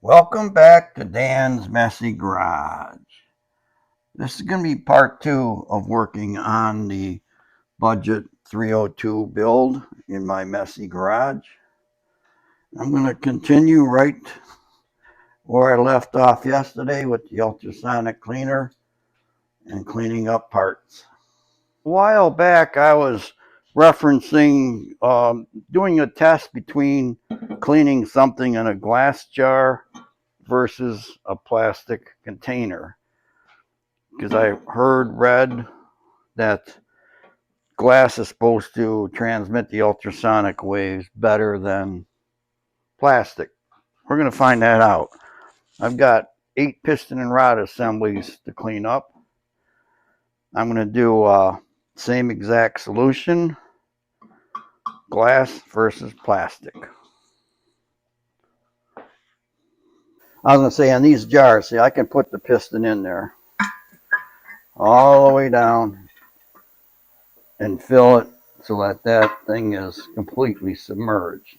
Welcome back to Dan's Messy Garage. This is going to be part two of working on the Budget 302 build in my messy garage. I'm going to continue right where I left off yesterday with the ultrasonic cleaner and cleaning up parts. A while back, I was referencing doing a test between cleaning something in a glass jar versus a plastic container, because I read that glass is supposed to transmit the ultrasonic waves better than plastic. We're going to find that out. I've got 8 piston and rod assemblies to clean up. I'm going to do same exact solution, glass versus plastic. I was going to say, on these jars, see, I can put the piston in there all the way down and fill it so that that thing is completely submerged.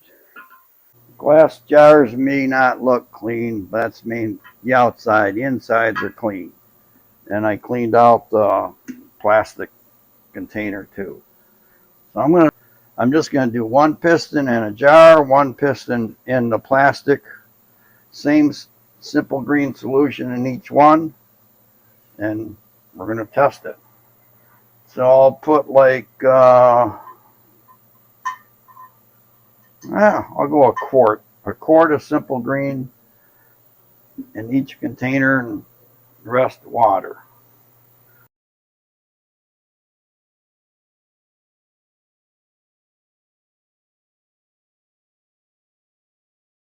Glass jars may not look clean, but that's mean the outside. The insides are clean. And I cleaned out the plastic container too. So I'm just gonna do one piston in a jar, one piston in the plastic, same simple green solution in each one, and we're gonna test it. So I'll put like I'll go a quart of simple green in each container, and the rest water.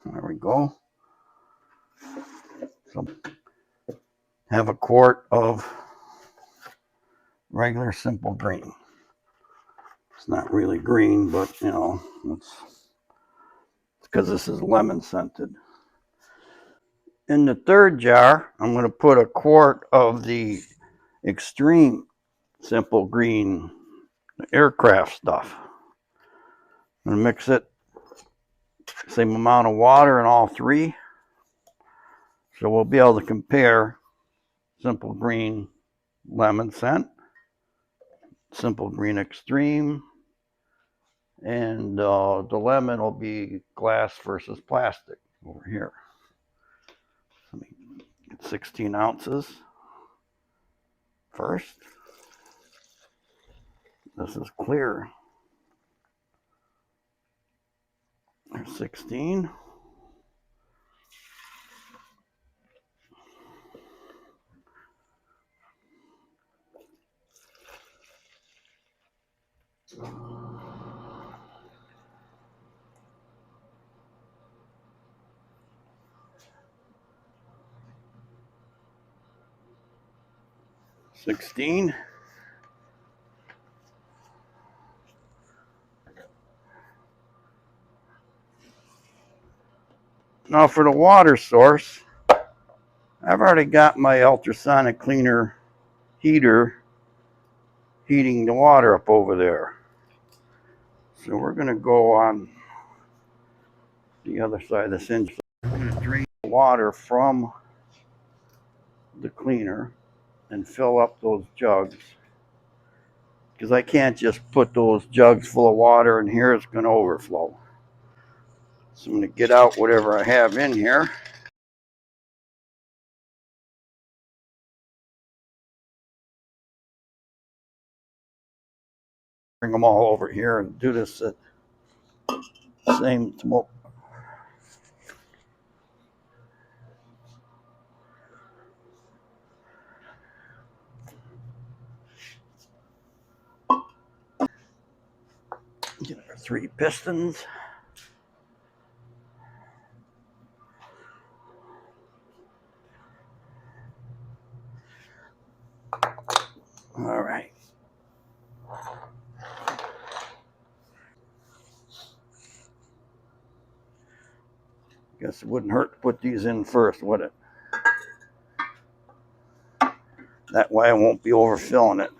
There we go. So have a quart of regular simple green. It's not really green, but it's because this is lemon scented. In the third jar, I'm going to put a quart of the extreme simple green aircraft stuff. I'm going to mix it, same amount of water in all three. So we'll be able to compare simple green lemon scent, simple green extreme, and the lemon will be glass versus plastic over here. Let me get 16 ounces first. This is clear. There's 16. Now for the water source, I've already got my ultrasonic cleaner heater heating the water up over there. So we're going to go on the other side of this engine. I'm going to drain the water from the cleaner and fill up those jugs, because I can't just put those jugs full of water in here. It's going to overflow. So I'm going to get out whatever I have in here. Bring them all over here and do this at the same time. Get our 3 pistons. All right. Guess it wouldn't hurt to put these in first, would it? That way I won't be overfilling it.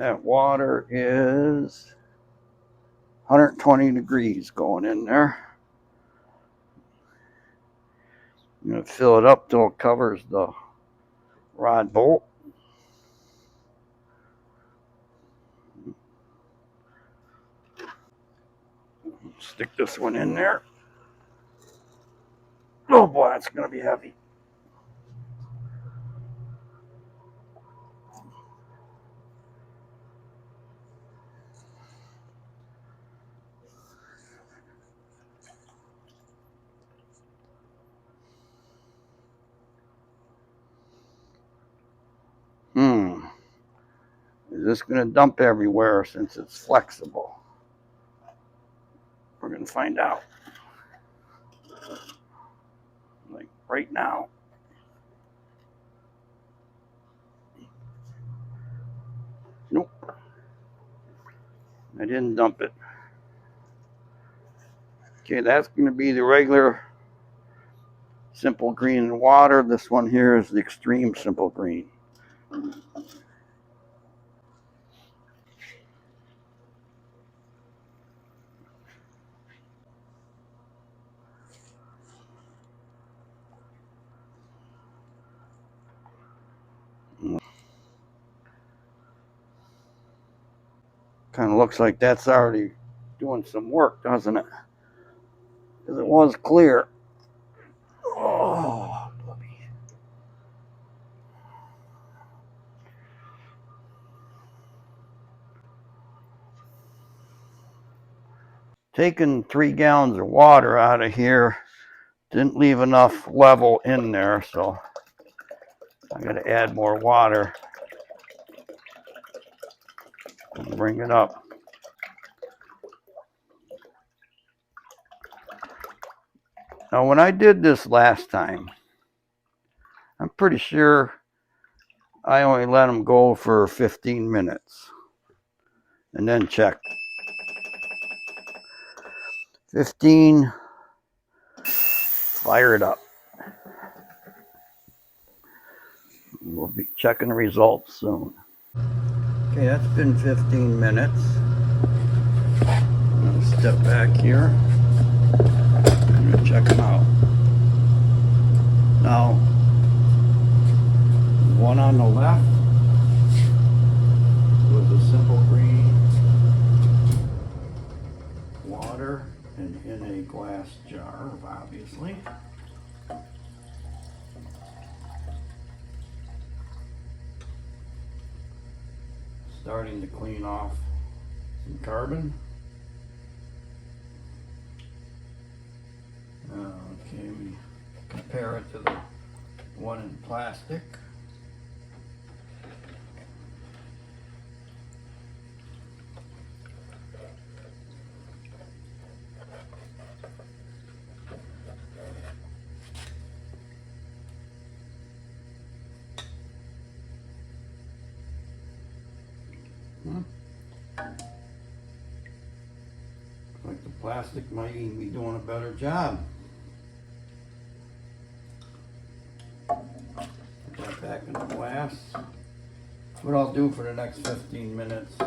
That water is 120 degrees going in there. I'm going to fill it up till it covers the rod bolt. Stick this one in there. Oh boy, that's going to be heavy. Is this going to dump everywhere since it's flexible? We're going to find out. Like right now. Nope. I didn't dump it. Okay, that's going to be the regular simple green water. This one here is the extreme simple green. Kind of looks like that's already doing some work, doesn't it? Because it was clear. Oh, taking 3 gallons of water out of here didn't leave enough level in there, so I got to add more water and bring it up. Now, when I did this last time, I'm pretty sure I only let them go for 15 minutes and then checked. 15, fire it up. We'll be checking the results soon. Okay, that's been 15 minutes. I'm going to step back here. I'm going to check them out. Now, one on the left was a simple green water and in a glass jar, obviously. Starting to clean off some carbon. Okay, we compare it to the one in plastic. Like the plastic might even be doing a better job. Put that back in the glass. What I'll do for the next 15 minutes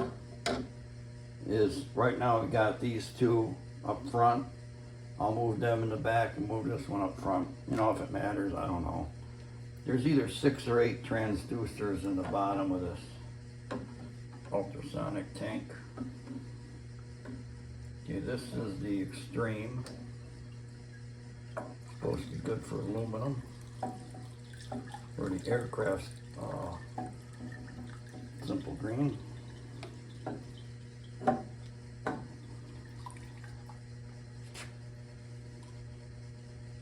is, right now we got these two up front. I'll move them in the back and move this one up front. You know, if it matters, I don't know. There's either 6 or 8 transducers in the bottom of this ultrasonic tank. Okay, this is the extreme. Supposed to be good for aluminum. For the aircraft simple green.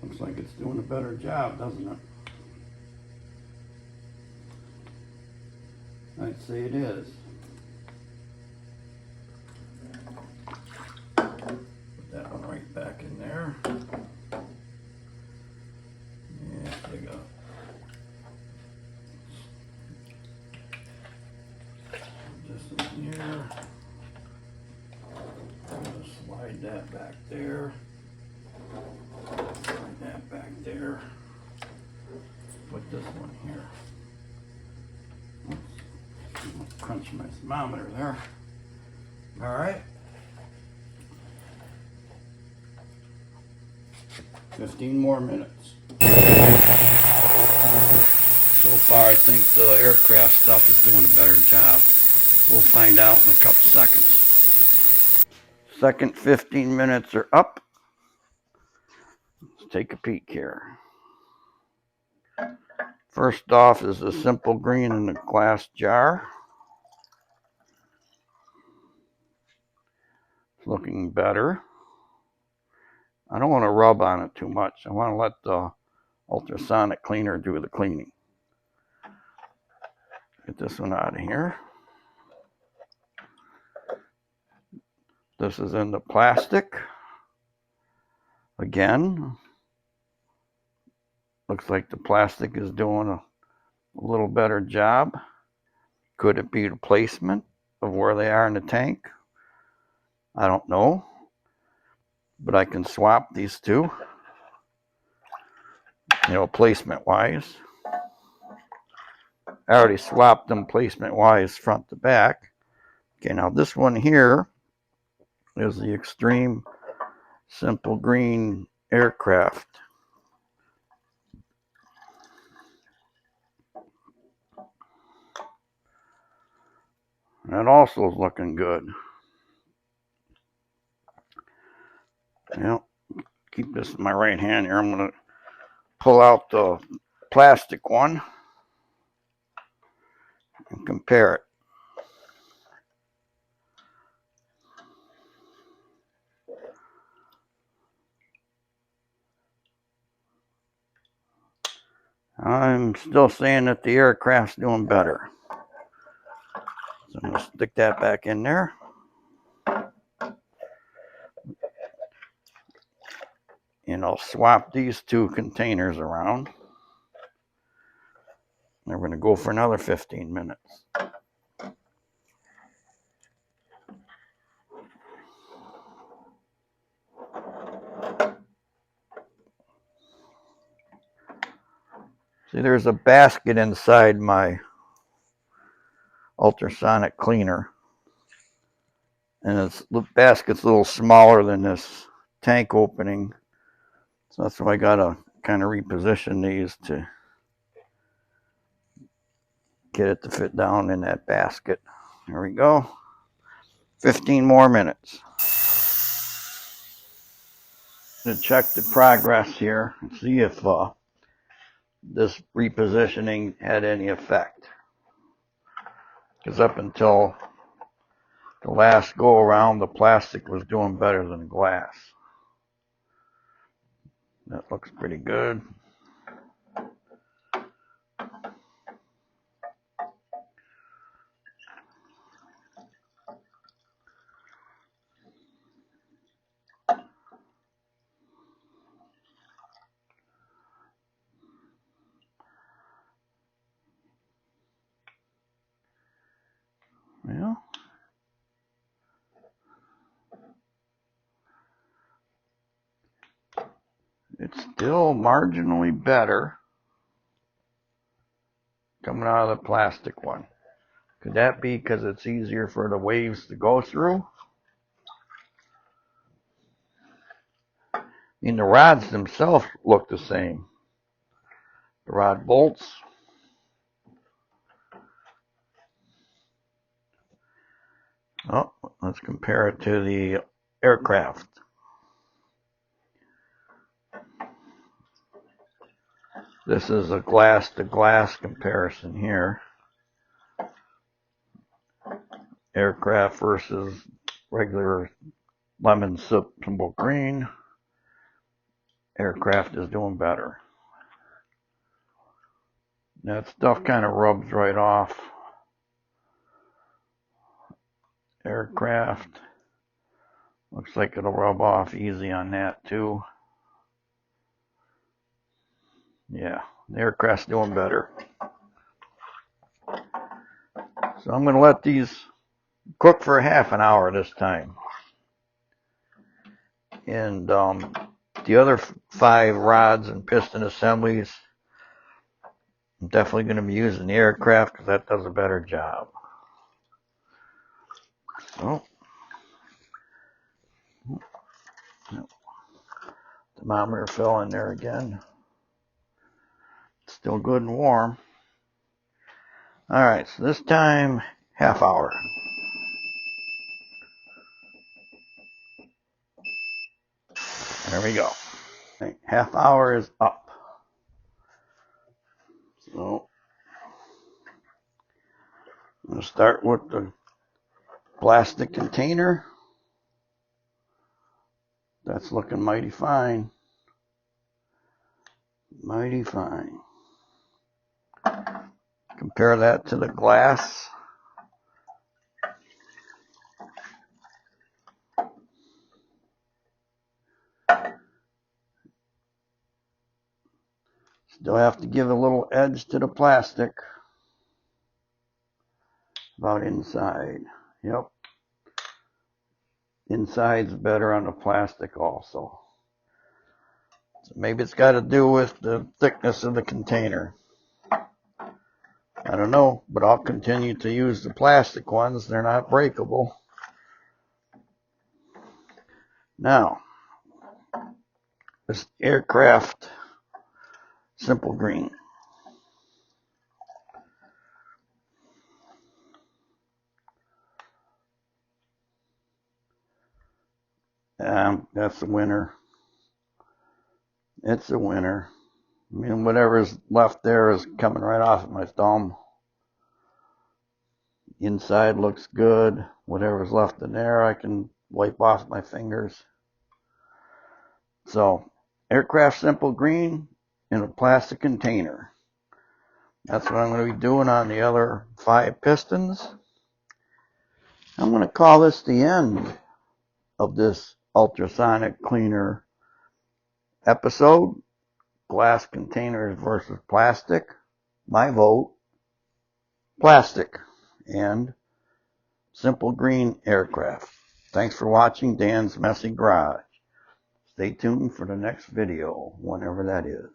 Looks like it's doing a better job, doesn't it? I'd say it is. Put that one right back in there. Yeah, there you go. This in here. I'm going to slide that back there. Slide that back there. Put this one here. Oops. Crunch my thermometer there. All right. 15 more minutes. So far, I think the aircraft stuff is doing a better job. We'll find out in a couple seconds. Second 15 minutes are up. Let's take a peek here. First off is the simple green in the glass jar. It's looking better. I don't want to rub on it too much. I want to let the ultrasonic cleaner do the cleaning. Get this one out of here. This is in the plastic. Again, looks like the plastic is doing a little better job. Could it be the placement of where they are in the tank? I don't know. But I can swap these two, placement wise. I already swapped them placement wise front to back. Okay, now this one here is the extreme simple green aircraft. That also is looking good. Keep this in my right hand here. I'm going to pull out the plastic one and compare it. I'm still saying that the aircraft's doing better. So I'm going to stick that back in there. And I'll swap these two containers around. And we're going to go for another 15 minutes. See, there's a basket inside my ultrasonic cleaner. And the basket's a little smaller than this tank opening. So that's why I got to kind of reposition these to get it to fit down in that basket. There we go. 15 more minutes. To check the progress here and see if this repositioning had any effect. Because up until the last go around, the plastic was doing better than glass. That looks pretty good. Well, it's still marginally better coming out of the plastic one. Could that be because it's easier for the waves to go through? I mean, the rods themselves look the same. The rod bolts. Oh, let's compare it to the aircraft. This is a glass-to-glass comparison here. Aircraft versus regular lemon simple green. Aircraft is doing better. That stuff kind of rubs right off. Aircraft. Looks like it'll rub off easy on that too. Yeah, the aircraft's doing better. So I'm going to let these cook for half an hour this time. And the other 5 rods and piston assemblies, I'm definitely going to be using the aircraft because that does a better job. So, thermometer fell in there again. Still good and warm. Alright, so this time, half hour. There we go. Right, half hour is up. So, I'm going to start with the plastic container. That's looking mighty fine. Mighty fine. Compare that to the glass. Still have to give a little edge to the plastic. About inside. Yep. Inside's better on the plastic also. So maybe it's got to do with the thickness of the container. I don't know, but I'll continue to use the plastic ones. They're not breakable. Now, this aircraft simple green. That's a winner. It's a winner. I mean, whatever's left there is coming right off of my thumb. Inside looks good. Whatever's left in there, I can wipe off my fingers. So, aircraft simple green in a plastic container. That's what I'm going to be doing on the other 5 pistons. I'm going to call this the end of this ultrasonic cleaner episode. Glass containers versus plastic. My vote, plastic and simple green aircraft. Thanks for watching Dan's Messy Garage. Stay tuned for the next video, whenever that is.